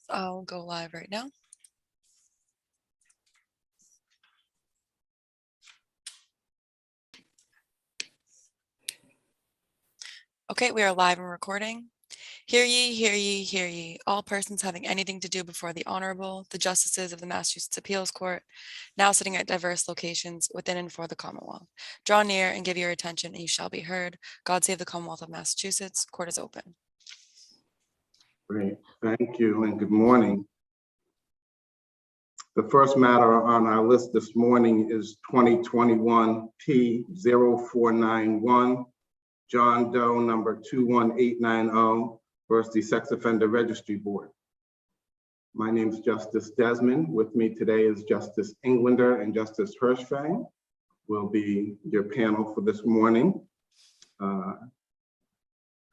I'll go live right now. Okay, we are live and recording. Hear ye, hear ye, hear ye, all persons having anything to do before the Honorable, the Justices of the Massachusetts Appeals Court, now sitting at diverse locations within and for the Commonwealth. Draw near and give your attention, and you shall be heard. God save the Commonwealth of Massachusetts. Court is open. Great, thank you and good morning. The first matter on our list this morning is 2021 P0491, John Doe number 21890 versus the Sex Offender Registry Board. My name is Justice Desmond. With me today is Justice Englander and Justice Hirschfang will be your panel for this morning.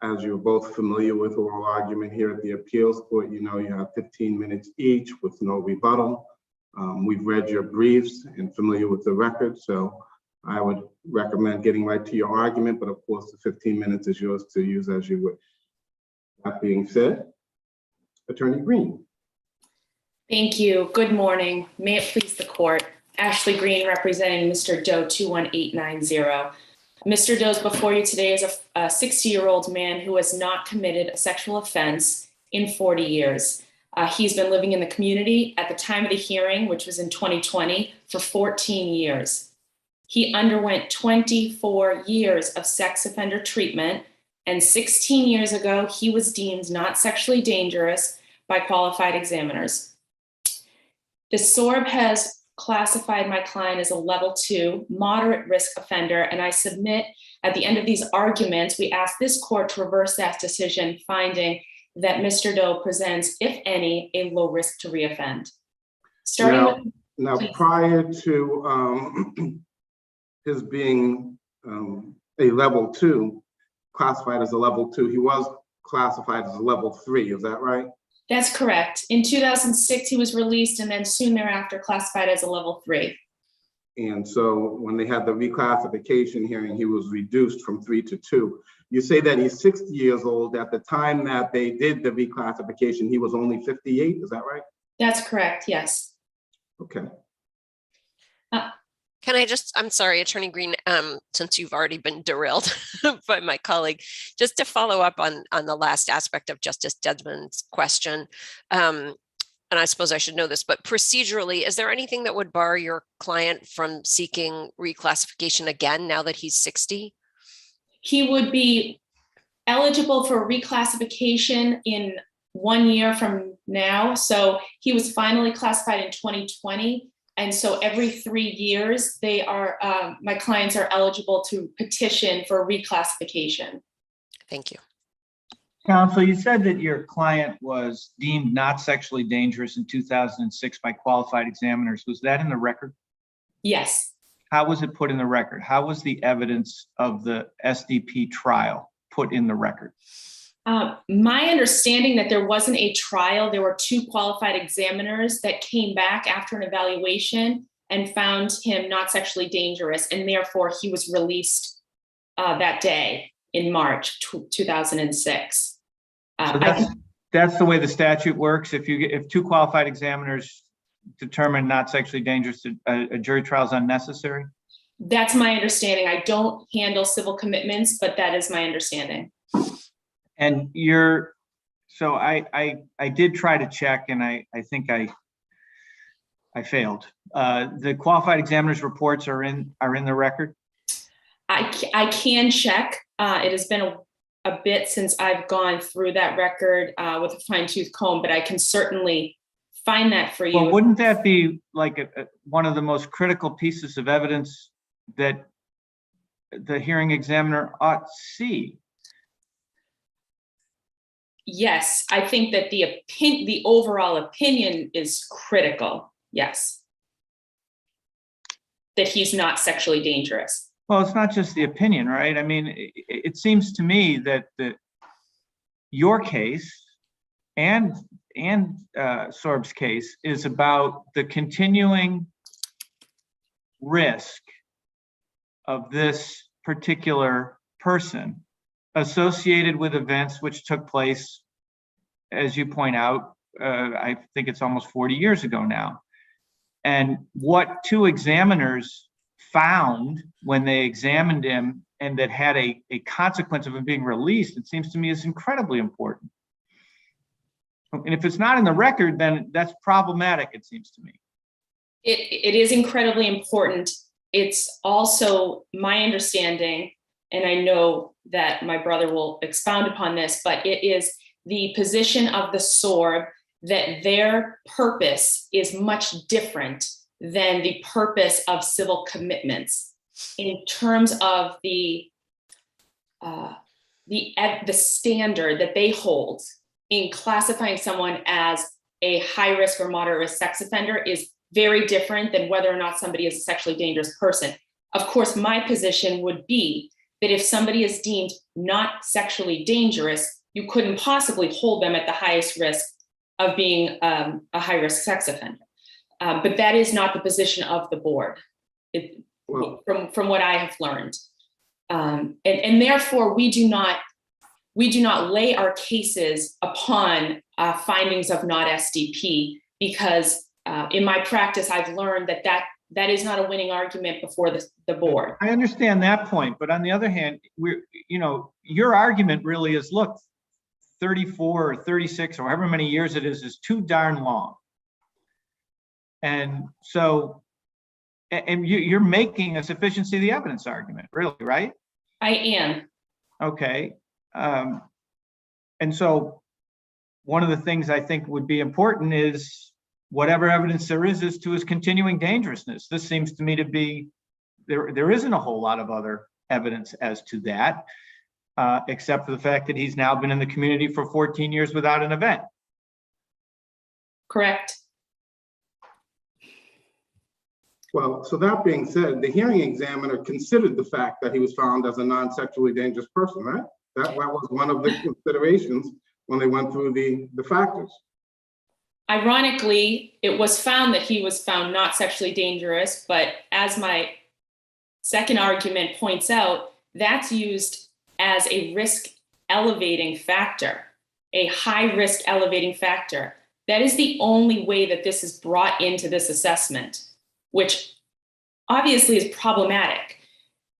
As you're both familiar with oral argument here at the Appeals Court, you know you have 15 minutes each with no rebuttal. We've read your briefs and familiar with the record, so I would recommend getting right to your argument, but of course the 15 minutes is yours to use as you wish. That being said, Attorney Green. Thank you. Good morning. May it please the court. Ashley Green representing Mr. Doe 21890. Mr. Doe's before you today is a 60-year-old man who has not committed a sexual offense in 40 years. He's been living in the community at the time of the hearing, which was in 2020, for 14 years. He underwent 24 years of sex offender treatment, and 16 years ago, he was deemed not sexually dangerous by qualified examiners. The SORB has classified my client as a level 2 moderate risk offender, and I submit at the end of these arguments, we ask this court to reverse that decision, finding that Mr. Doe presents, if any, a low risk to reoffend. Now prior to his being a level 2, classified as a level 2, he was classified as a level 3, is that right? That's correct. In 2006, he was released and then soon thereafter classified as a level 3. And so when they had the reclassification hearing, he was reduced from 3 to 2. You say that he's 60 years old. At the time that they did the reclassification, he was only 58, is that right? That's correct, yes. Okay. Can I just, I'm sorry, Attorney Green, since you've already been derailed by my colleague, just to follow up on the last aspect of Justice Desmond's question, and I suppose I should know this, but procedurally, is there anything that would bar your client from seeking reclassification again now that he's 60? He would be eligible for reclassification in 1 year from now. So he was finally classified in 2020. And so every 3 years, they are my clients are eligible to petition for reclassification. Thank you. Counsel, you said that your client was deemed not sexually dangerous in 2006 by qualified examiners. Was that in the record? Yes. How was it put in the record? How was the evidence of the SDP trial put in the record? My understanding that there wasn't a trial. There were 2 qualified examiners that came back after an evaluation and found him not sexually dangerous, and therefore he was released that day in March 2006. So that's the way the statute works. If 2 qualified examiners determine not sexually dangerous, a jury trial is unnecessary? That's my understanding. I don't handle civil commitments, but that is my understanding. And so I did try to check, and I think I failed. The qualified examiners reports are in the record? I can check. It has been a bit since I've gone through that record with a fine-tooth comb, but I can certainly find that for you. Well, wouldn't that be like one of the most critical pieces of evidence that the hearing examiner ought to see? Yes, I think that the overall opinion is critical. Yes, that he's not sexually dangerous. Well, it's not just the opinion, right? I mean, it seems to me that your case and SORB's case is about the continuing risk of this particular person associated with events which took place, as you point out, I think it's almost 40 years ago now. And what two examiners found when they examined him and that had a consequence of him being released, it seems to me is incredibly important. And if it's not in the record, then that's problematic, it seems to me. It is incredibly important. It's also my understanding, and I know that my brother will expound upon this, but it is the position of the SORB that their purpose is much different than the purpose of civil commitments in terms of the standard that they hold in classifying someone as a high risk or moderate risk sex offender is very different than whether or not somebody is a sexually dangerous person. Of course, my position would be that if somebody is deemed not sexually dangerous, you couldn't possibly hold them at the highest risk of being a high risk sex offender. But that is not the position of the board, from what I have learned. And therefore, we do not lay our cases upon findings of not SDP, because in my practice, I've learned that is not a winning argument before the board. I understand that point, but on the other hand, your argument really is, look, 34 or 36 or however many years it is too darn long. And so, and you're making a sufficiency of the evidence argument, really, right? I am. Okay. And so one of the things I think would be important is whatever evidence there is to his continuing dangerousness. This seems to me to be, there isn't a whole lot of other evidence as to that, except for the fact that he's now been in the community for 14 years without an event. Correct. Well, so that being said, the hearing examiner considered the fact that he was found as a non-sexually dangerous person, right? That was one of the considerations when they went through the factors. Ironically, it was found that he was found not sexually dangerous, but as my second argument points out, that's used as a risk elevating factor, a high risk elevating factor. That is the only way that this is brought into this assessment, which obviously is problematic.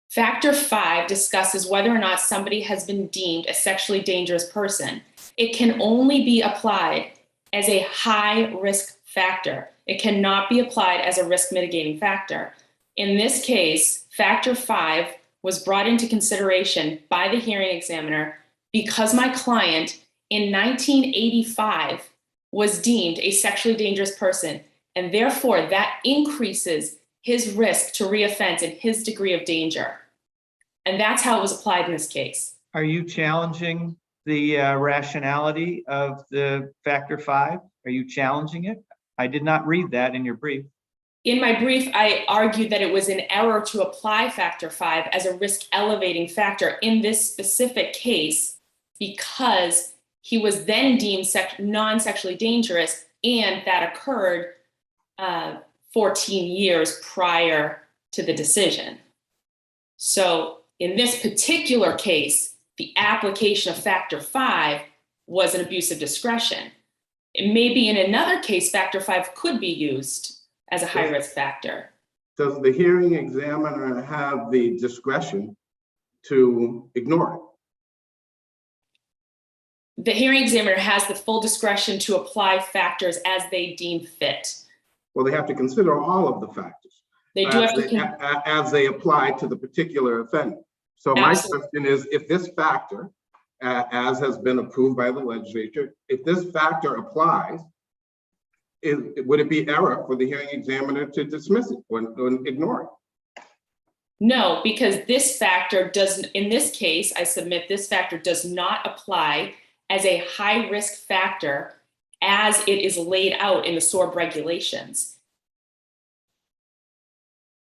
Factor 5 discusses whether or not somebody has been deemed a sexually dangerous person. It can only be applied as a high risk factor. It cannot be applied as a risk mitigating factor. In this case, factor 5 was brought into consideration by the hearing examiner because my client in 1985 was deemed a sexually dangerous person, and therefore that increases his risk to reoffend and his degree of danger. And that's how it was applied in this case. Are you challenging the rationality of the factor 5? Are you challenging it? I did not read that in your brief. In my brief, I argued that it was an error to apply factor 5 as a risk elevating factor in this specific case because he was then deemed non-sexually dangerous, and that occurred 14 years prior to the decision. So in this particular case, the application of factor 5 was an abuse of discretion. It may be in another case, factor 5 could be used as a high risk factor. Does the hearing examiner have the discretion to ignore it? The hearing examiner has the full discretion to apply factors as they deem fit. Well, they have to consider all of the factors. They do have to as they apply to the particular offender. So my question is, if this factor, as has been approved by the legislature, if this factor applies, would it be error for the hearing examiner to dismiss it or ignore it? No, because this factor doesn't, in this case, I submit this factor does not apply as a high risk factor as it is laid out in the SORB regulations.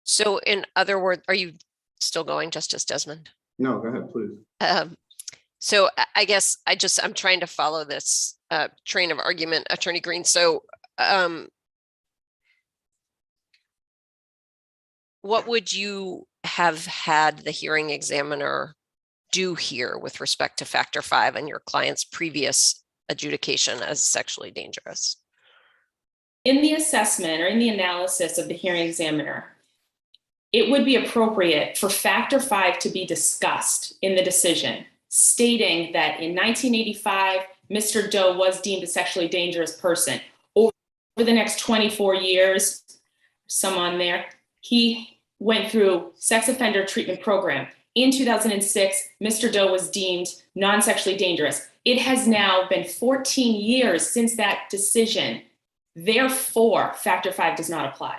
So in other words, are you still going, Justice Desmond? No, go ahead, please. So I guess I'm trying to follow this train of argument, Attorney Green. So what would you have had the hearing examiner do here with respect to factor 5 and your client's previous adjudication as sexually dangerous. In the assessment or in the analysis of the hearing examiner, it would be appropriate for factor 5 to be discussed in the decision, stating that in 1985, Mr. Doe was deemed a sexually dangerous person. Over the next 24 years, some on there, he went through sex offender treatment program. In 2006, Mr. Doe was deemed non-sexually dangerous. It has now been 14 years since that decision. Therefore, factor 5 does not apply.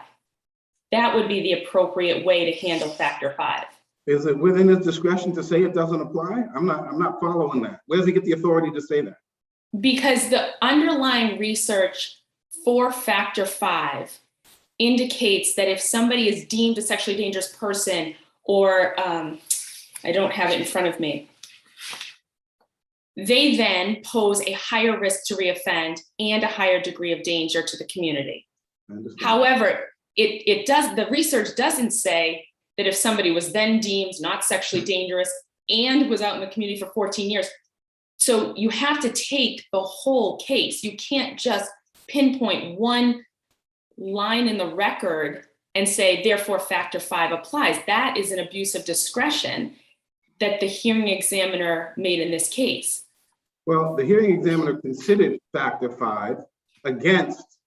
That would be the appropriate way to handle factor 5. Is it within his discretion to say it doesn't apply? I'm not following that. Where does he get the authority to say that? Because the underlying research for factor 5 indicates that if somebody is deemed a sexually dangerous person, or I don't have it in front of me, they then pose a higher risk to reoffend and a higher degree of danger to the community. However, the research doesn't say that if somebody was then deemed not sexually dangerous and was out in the community for 14 years. So you have to take the whole case. You can't just pinpoint one line in the record and say, therefore, factor 5 applies. That is an abuse of discretion that the hearing examiner made in this case. Well, the hearing examiner considered factor 5 against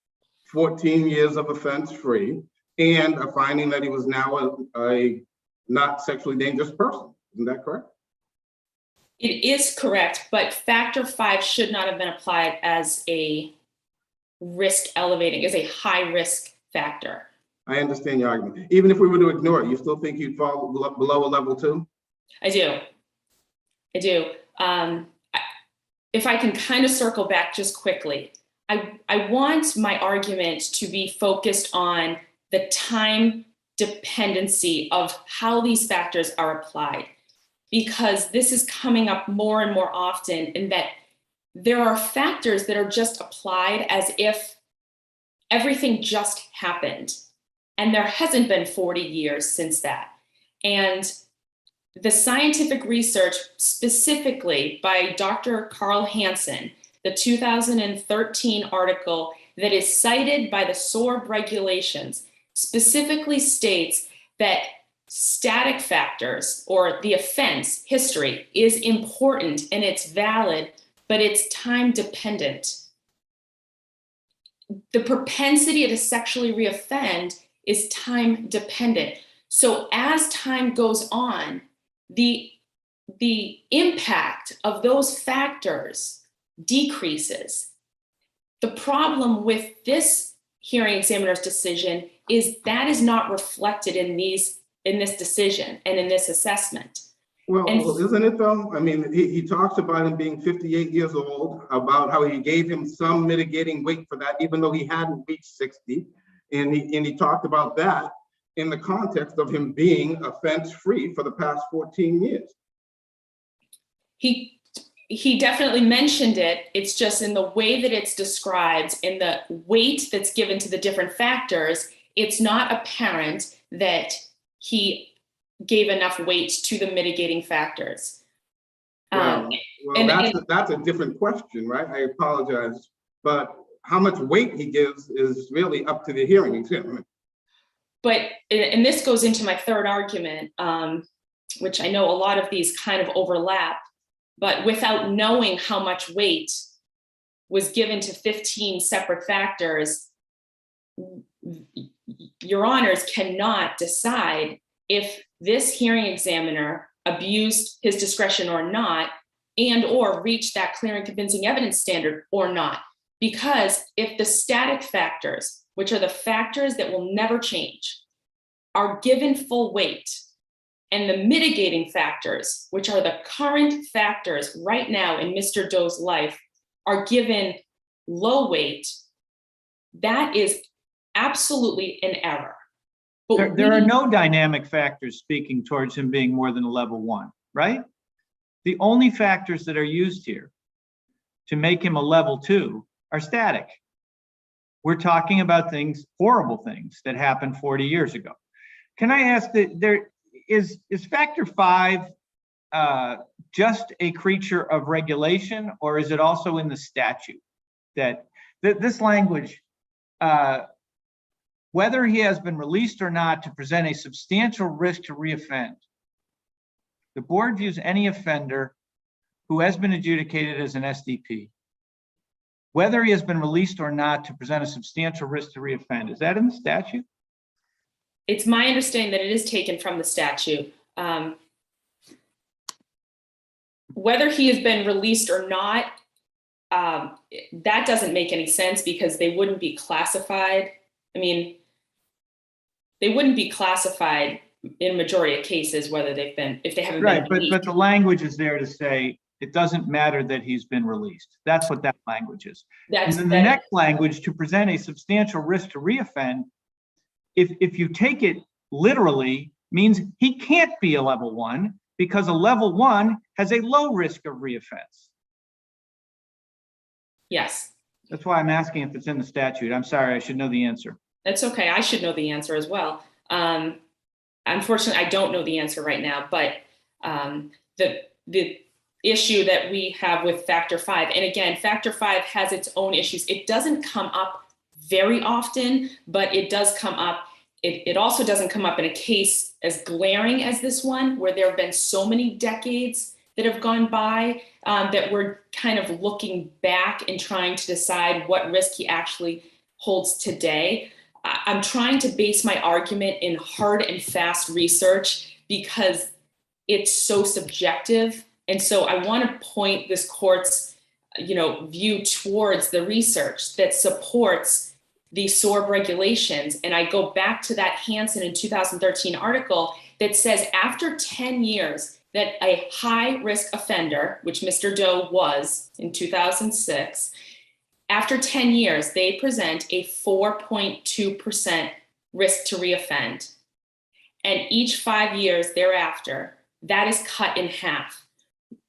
14 years of offense free and a finding that he was now a not sexually dangerous person. Isn't that correct? It is correct, but factor 5 should not have been applied as a risk elevating, as a high risk factor. I understand your argument. Even if we were to ignore it, you still think you'd fall below a level 2? I do. If I can kind of circle back just quickly, I want my argument to be focused on the time dependency of how these factors are applied, because this is coming up more and more often in that there are factors that are just applied as if everything just happened. And there hasn't been 40 years since that. And the scientific research, specifically by Dr. Carl Hansen, the 2013 article that is cited by the SORB regulations, specifically states that static factors or the offense history is important and it's valid, but it's time dependent. The propensity to sexually reoffend is time dependent. So as time goes on, the impact of those factors decreases. The problem with this hearing examiner's decision is that is not reflected in this decision and in this assessment. Well, isn't it though? I mean, he talks about him being 58 years old, about how he gave him some mitigating weight for that, even though he hadn't reached 60. And he talked about that in the context of him being offense-free for the past 14 years. He definitely mentioned it. It's just in the way that it's described, in the weight that's given to the different factors, it's not apparent that he gave enough weight to the mitigating factors. Well, that's a different question, right? I apologize, but how much weight he gives is really up to the hearing examiner. But, and this goes into my third argument, which I know a lot of these kind of overlap, but without knowing how much weight was given to 15 separate factors, your honors cannot decide if this hearing examiner abused his discretion or not, and or reached that clear and convincing evidence standard or not. Because if the static factors, which are the factors that will never change, are given full weight, and the mitigating factors, which are the current factors right now in Mr. Doe's life, are given low weight, that is absolutely an error. But there are no dynamic factors speaking towards him being more than a level 1, right? The only factors that are used here to make him a level 2 are static. We're talking about things, horrible things that happened 40 years ago. Can I ask that is factor 5 just a creature of regulation, or is it also in the statute that this language, whether he has been released or not, to present a substantial risk to reoffend? The board views any offender who has been adjudicated as an SDP, whether he has been released or not, to present a substantial risk to reoffend. Is that in the statute? It's my understanding that it is taken from the statute. Whether he has been released or not, that doesn't make any sense because they wouldn't be classified. I mean, they wouldn't be classified in majority of cases, whether they've been, if they haven't been released. But the language is there to say it doesn't matter that he's been released. That's what that language is. And then the next language, to present a substantial risk to reoffend, if you take it literally, means he can't be a level 1 because a level 1 has a low risk of reoffense. Yes. That's why I'm asking if it's in the statute. I'm sorry, I should know the answer. That's okay. I should know the answer as well. Unfortunately, I don't know the answer right now, but the issue that we have with Factor 5, and again, Factor 5 has its own issues. It doesn't come up very often, but it does come up. It also doesn't come up in a case as glaring as this one, where there have been so many decades that have gone by that we're kind of looking back and trying to decide what risk he actually holds today. I'm trying to base my argument in hard and fast research because it's so subjective. And so I want to point this court's, view towards the research that supports the SORB regulations. And I go back to that Hansen in 2013 article that says after 10 years that a high risk offender, which Mr. Doe was in 2006, after 10 years, they present a 4.2% risk to reoffend. And each 5 years thereafter, that is cut in half,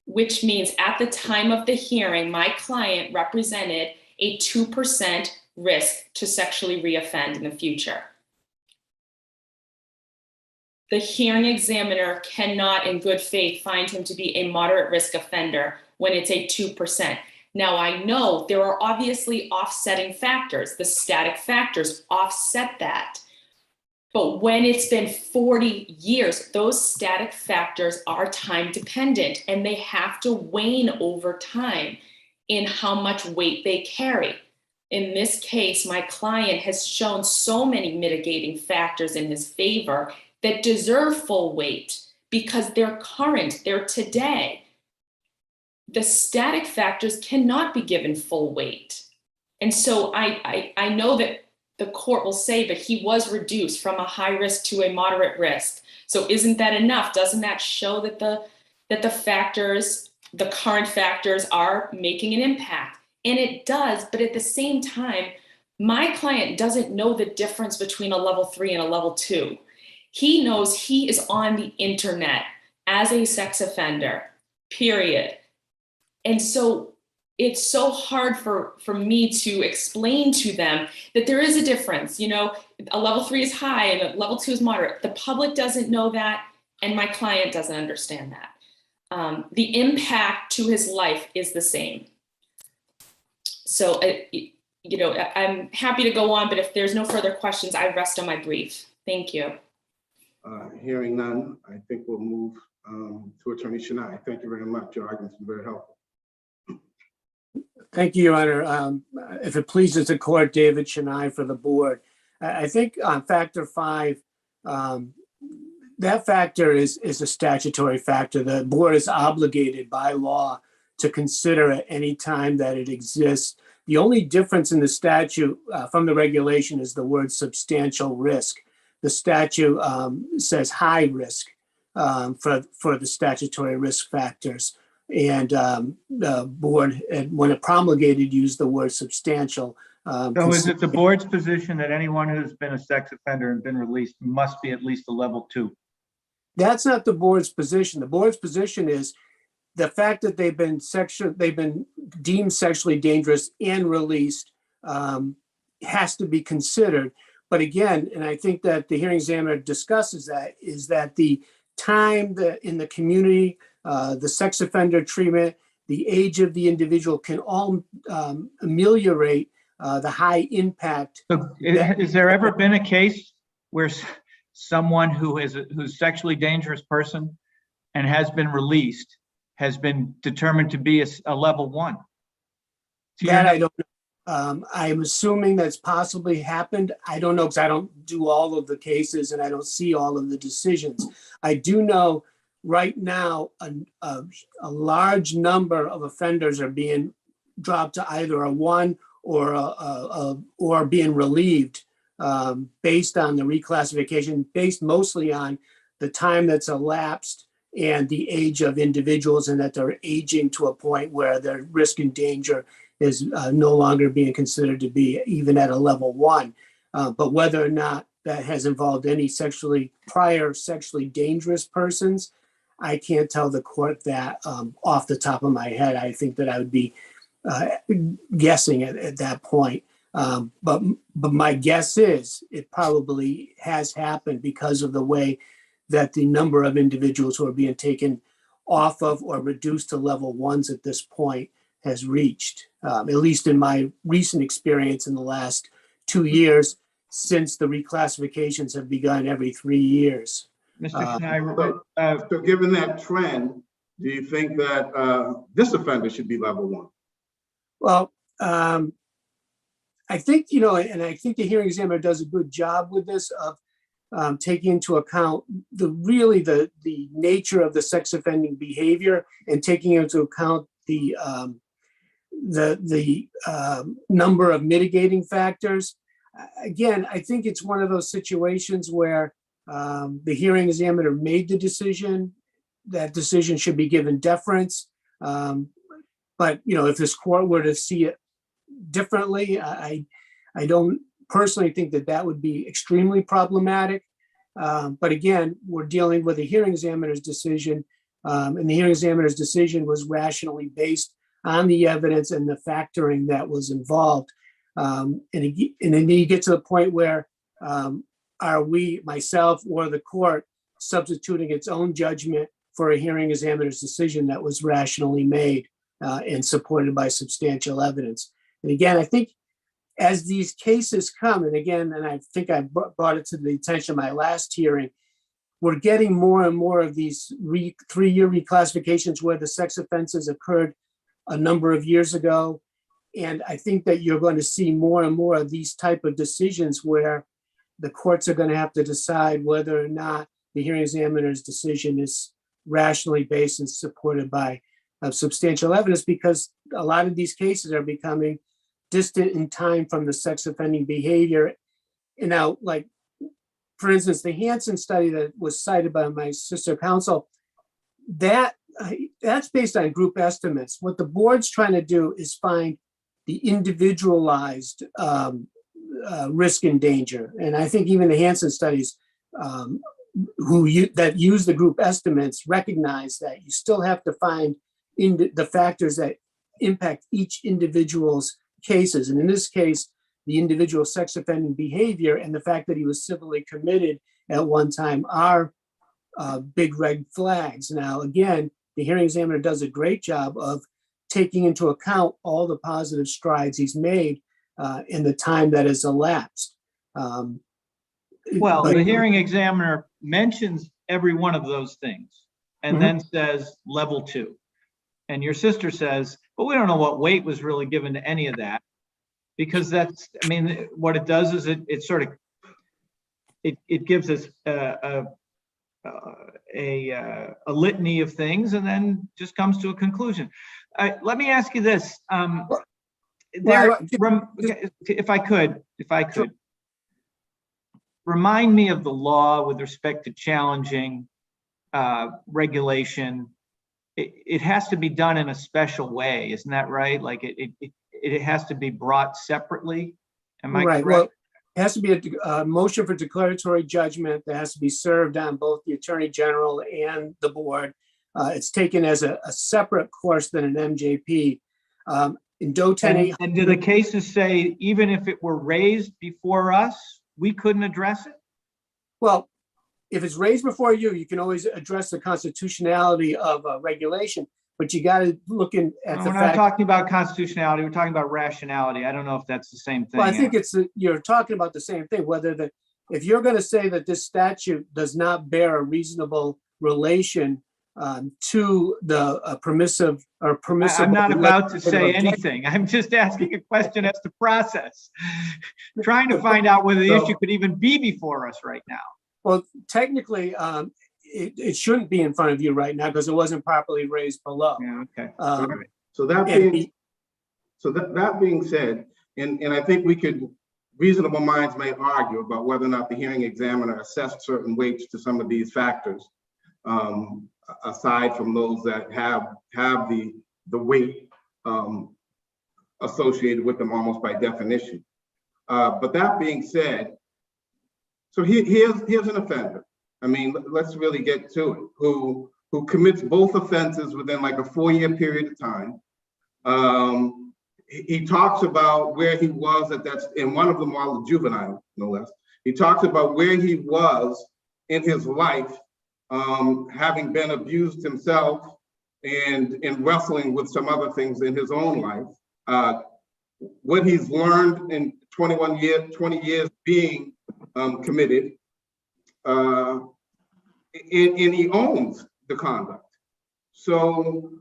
which means at the time of the hearing, my client represented a 2% risk to sexually reoffend in the future. The hearing examiner cannot in good faith find him to be a moderate risk offender when it's a 2%. Now, I know there are obviously offsetting factors. The static factors offset that. But when it's been 40 years, those static factors are time dependent and they have to wane over time in how much weight they carry. In this case, my client has shown so many mitigating factors in his favor that deserve full weight because they're current, they're today. The static factors cannot be given full weight. And so I know that the court will say that he was reduced from a high risk to a moderate risk. So isn't that enough? Doesn't that show that the factors, the current factors are making an impact? And it does, but at the same time, my client doesn't know the difference between a level 3 and a level 2. He knows he is on the internet as a sex offender, period. And so it's so hard for me to explain to them that there is a difference. A level 3 is high and a level 2 is moderate. The public doesn't know that, and my client doesn't understand that. The impact to his life is the same. So, I'm happy to go on, but if there's no further questions, I rest on my brief. Thank you. Hearing none, I think we'll move to Attorney Chennai. Thank you very much. Your argument's been very helpful. Thank you, Your Honor. If it pleases the court, David Chennai for the board. I think on Factor 5, that factor is a statutory factor. The board is obligated by law to consider at any time that it exists. The only difference in the statute from the regulation is the word substantial risk. The statute says high risk for the statutory risk factors. And the board, when it promulgated, used the word substantial. So is it the board's position that anyone who's been a sex offender and been released must be at least a level 2? That's not the board's position. The board's position is the fact that they've been deemed sexually dangerous and released has to be considered. But again, and I think that the hearing examiner discusses that, is that the time that in the community, the sex offender treatment, the age of the individual can all ameliorate the high impact. So has there ever been a case where someone who's a sexually dangerous person and has been released has been determined to be a level 1? That I don't know. I'm assuming that's possibly happened. I don't know because I don't do all of the cases and I don't see all of the decisions. I do know right now a large number of offenders are being dropped to either a 1 or being relieved based on the reclassification, based mostly on the time that's elapsed and the age of individuals, and that they're aging to a point where their risk and danger is no longer being considered to be even at a level 1. But whether or not that has involved any prior sexually dangerous persons, I can't tell the court that off the top of my head. I think that I would be guessing at that point. But my guess is it probably has happened because of the way that the number of individuals who are being taken off of or reduced to level 1s at this point has reached, at least in my recent experience in the last 2 years since the reclassifications have begun every 3 years. Mr. Schneider, So given that trend, do you think that this offender should be level 1? Well, I think, and I think the hearing examiner does a good job with this of taking into account the nature of the sex offending behavior and taking into account the number of mitigating factors. Again, I think it's one of those situations where the hearing examiner made the decision. That decision should be given deference. But if this court were to see it differently, I don't personally think that would be extremely problematic. But again, we're dealing with a hearing examiner's decision, and the hearing examiner's decision was rationally based on the evidence and the factoring that was involved. And then you get to the point where are we, myself or the court, substituting its own judgment for a hearing examiner's decision that was rationally made and supported by substantial evidence. And again, I think as these cases come, and I think I brought it to the attention of my last hearing, we're getting more and more of these 3-year reclassifications where the sex offenses occurred a number of years ago. And I think that you're going to see more and more of these type of decisions where the courts are going to have to decide whether or not the hearing examiner's decision is rationally based and supported by substantial evidence, because a lot of these cases are becoming distant in time from the sex offending behavior. And now, like, for instance, the Hansen study that was cited by my sister counsel, that's based on group estimates. What the board's trying to do is find the individualized risk and danger. And I think even the Hansen studies that use the group estimates recognize that you still have to find the factors that impact each individual's cases. And in this case, the individual sex offending behavior and the fact that he was civilly committed at one time are big red flags. Now, again, the hearing examiner does a great job of taking into account all the positive strides he's made in the time that has elapsed. Well, the hearing examiner mentions every one of those things and then says level 2. And your sister says, but we don't know what weight was really given to any of that, because that's, I mean, what it does is it sort of, it gives us a litany of things and then just comes to a conclusion. Let me ask you this. If I could, remind me of the law with respect to challenging regulation. It has to be done in a special way, isn't that right? Like it has to be brought separately. Am I correct? Well, it has to be a motion for declaratory judgment that has to be served on both the Attorney General and the board. It's taken as a separate course than an MJP. In Doe 10-8. And do the cases say even if it were raised before us, we couldn't address it? Well, if it's raised before you, you can always address the constitutionality of a regulation, but you got to look in at No, the we're not fact. talking about constitutionality. We're talking about rationality. I don't know if that's the same thing. Well, I think you're talking about the same thing, if you're going to say that this statute does not bear a reasonable relation to the permissive or permissible. I'm not about to say objective. anything. I'm just asking a question as to process, trying to find out whether the issue could even be before us right now. Well, technically, it shouldn't be in front of you right now because it wasn't properly raised below. Yeah, okay. All right. So that being said, and I think reasonable minds may argue about whether or not the hearing examiner assessed certain weights to some of these factors, aside from those that have the weight associated with them almost by definition. But that being said, so here's an offender. I mean, let's really get to it. Who commits both offenses within like a 4-year period of time. He talks about where he was and one of them while a juvenile, no less. He talks about where he was in his life, having been abused himself and wrestling with some other things in his own life. What he's learned in 20 years being committed, and he owns the conduct. So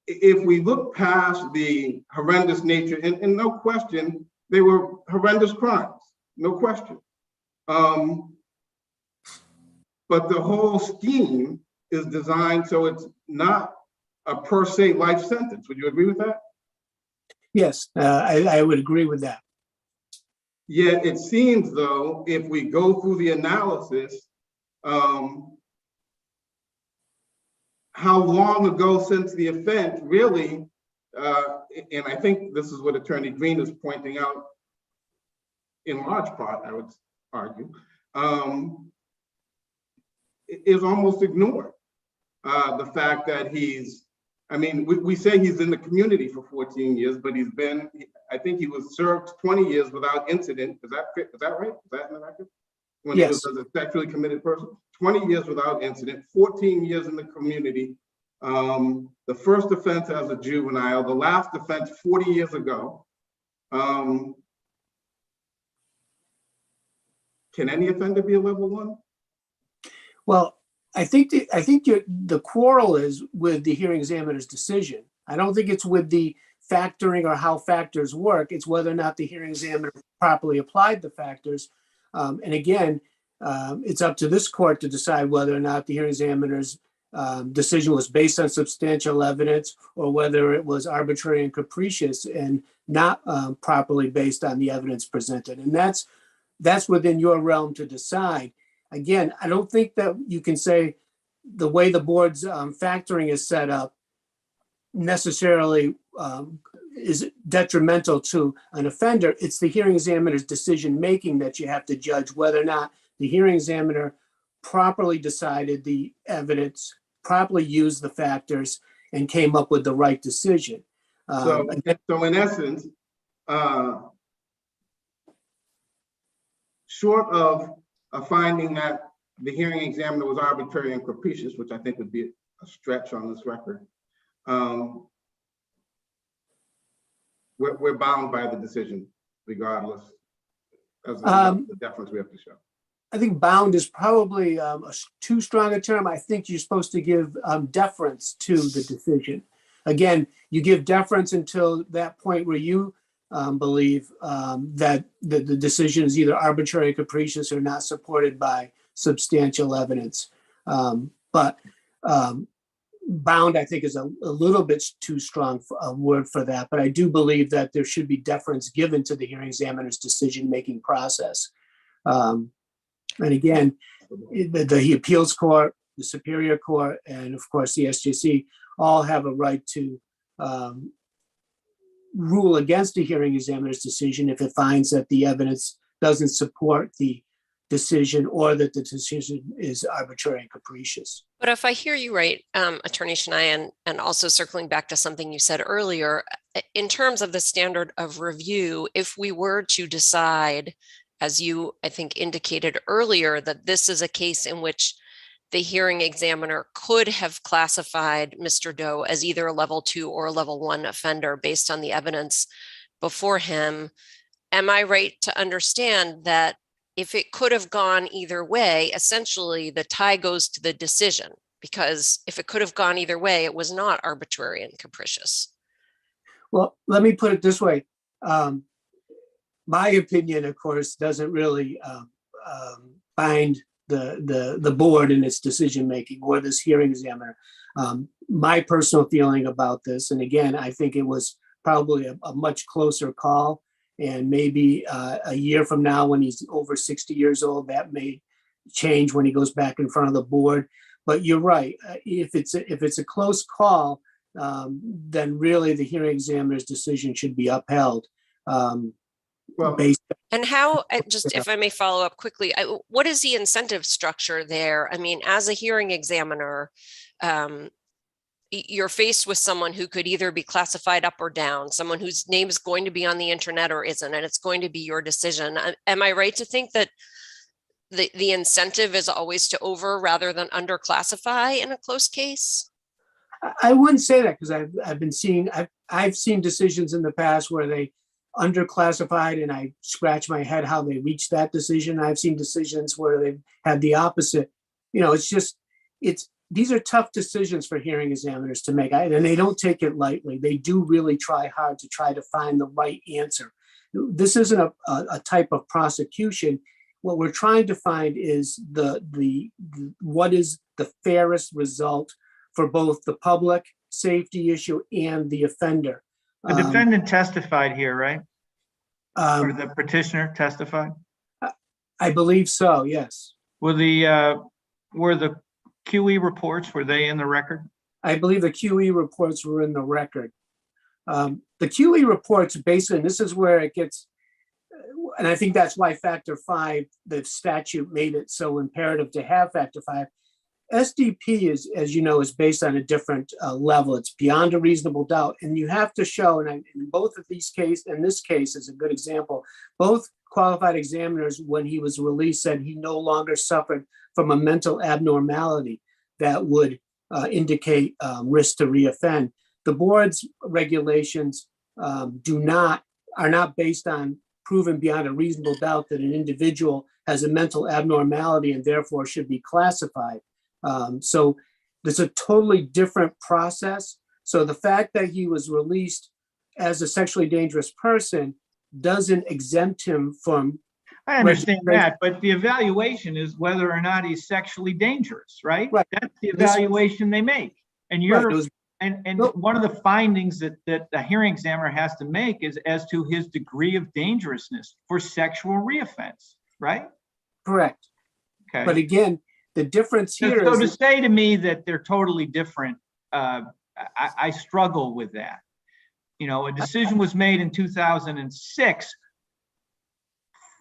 if we look past the horrendous nature, and no question, they were horrendous crimes, no question. But the whole scheme is designed so it's not a per se life sentence. Would you agree with that? Yes, I would agree with that. Yet it seems though, if we go through the analysis, how long ago since the offense really, and I think this is what Attorney Green is pointing out in large part, I would argue, is almost ignored. The fact that we say he's in the community for 14 years, but I think he was served 20 years without incident. Is that right? Is that in the record? When Yes. he was a sexually committed person, 20 years without incident, 14 years in the community. The first offense as a juvenile, the last offense 40 years ago. Can any offender be a level 1? Well, I think the quarrel is with the hearing examiner's decision. I don't think it's with the factoring or how factors work. It's whether or not the hearing examiner properly applied the factors. And again, it's up to this court to decide whether or not the hearing examiner's decision was based on substantial evidence or whether it was arbitrary and capricious and not properly based on the evidence presented. And that's within your realm to decide. Again, I don't think that you can say the way the board's factoring is set up necessarily is detrimental to an offender. It's the hearing examiner's decision making that you have to judge whether or not the hearing examiner properly decided the evidence, properly used the factors, and came up with the right decision. So in essence, short of a finding that the hearing examiner was arbitrary and capricious, which I think would be a stretch on this record, we're bound by the decision regardless of the deference we have to show. I think bound is probably a too strong a term. I think you're supposed to give deference to the decision. Again, you give deference until that point where you believe that the decision is either arbitrary, capricious, or not supported by substantial evidence. But bound, I think, is a little bit too strong a word for that. But I do believe that there should be deference given to the hearing examiner's decision-making process. And again, the appeals court, the superior court, and of course the SJC all have a right to rule against the hearing examiner's decision if it finds that the evidence doesn't support the decision or that the decision is arbitrary and capricious. But if I hear you right, Attorney Shania, and also circling back to something you said earlier, in terms of the standard of review, if we were to decide as you, I think, indicated earlier, that this is a case in which the hearing examiner could have classified Mr. Doe as either a level 2 or a level 1 offender based on the evidence before him. Am I right to understand that if it could have gone either way, essentially the tie goes to the decision? Because if it could have gone either way, it was not arbitrary and capricious. Well, let me put it this way. My opinion, of course, doesn't really bind the board in its decision-making or this hearing examiner. My personal feeling about this, and again, I think it was probably a much closer call, and maybe a year from now when he's over 60 years old, that may change when he goes back in front of the board. But you're right. If it's a close call, then really the hearing examiner's decision should be upheld. Based And how, just if I may follow up quickly, what is the incentive structure there? I mean, as a hearing examiner, you're faced with someone who could either be classified up or down, someone whose name is going to be on the internet or isn't, and it's going to be your decision. Am I right to think that the incentive is always to over rather than under classify in a close case? I wouldn't say that, because I've seen decisions in the past where they underclassified, and I scratch my head how they reached that decision. I've seen decisions where they've had the opposite. These are tough decisions for hearing examiners to make, and they don't take it lightly. They do really try hard to try to find the right answer. This isn't a type of prosecution. What we're trying to find is what is the fairest result for both the public safety issue and the offender. The defendant testified here, right? Or the petitioner testified? I believe so, yes. Were the QE reports, were they in the record? I believe the QE reports were in the record. The QE reports basically, and this is where it gets, and I think that's why Factor 5, the statute made it so imperative to have Factor 5. SDP is, as you know, is based on a different level. It's beyond a reasonable doubt. And you have to show, and in both of these cases, and this case is a good example, both qualified examiners, when he was released, said he no longer suffered from a mental abnormality that would indicate risk to reoffend. The board's regulations are not based on proven beyond a reasonable doubt that an individual has a mental abnormality and therefore should be classified. So there's a totally different process. So the fact that he was released as a sexually dangerous person doesn't exempt him from. I understand that, but the evaluation is whether or not he's sexually dangerous, right? Right. That's the evaluation they make. And one of the findings that the hearing examiner has to make is as to his degree of dangerousness for sexual reoffense, right? Correct. Okay. But again, the difference here so is to say to me that they're totally different, I struggle with that. A decision was made in 2006,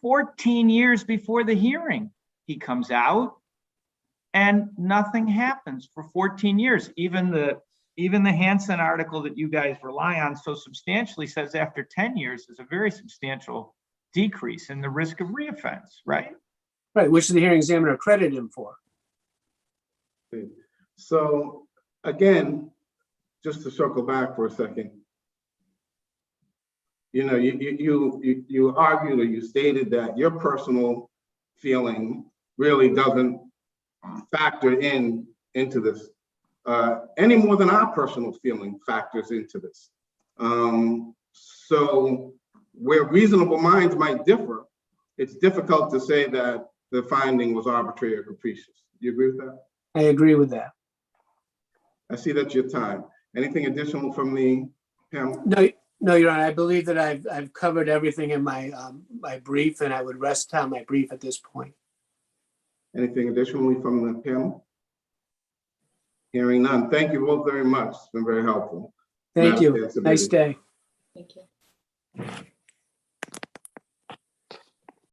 14 years before the hearing. He comes out and nothing happens for 14 years. Even the Hansen article that you guys rely on so substantially says after 10 years there's a very substantial decrease in the risk of reoffense, right? Right, which the hearing examiner credited him for. So again, just to circle back for a second, you argued or you stated that your personal feeling really doesn't factor into this any more than our personal feeling factors into this. So where reasonable minds might differ, it's difficult to say that the finding was arbitrary or capricious. Do you agree with that? I agree with that. I see that's your time. Anything additional from me, Pam? No, Your Honor. I believe that I've covered everything in my my brief, and I would rest on my brief at this point. Anything additionally from the panel? Hearing none. Thank you both very much. It's been very helpful. Thank you. Nice day. Thank you.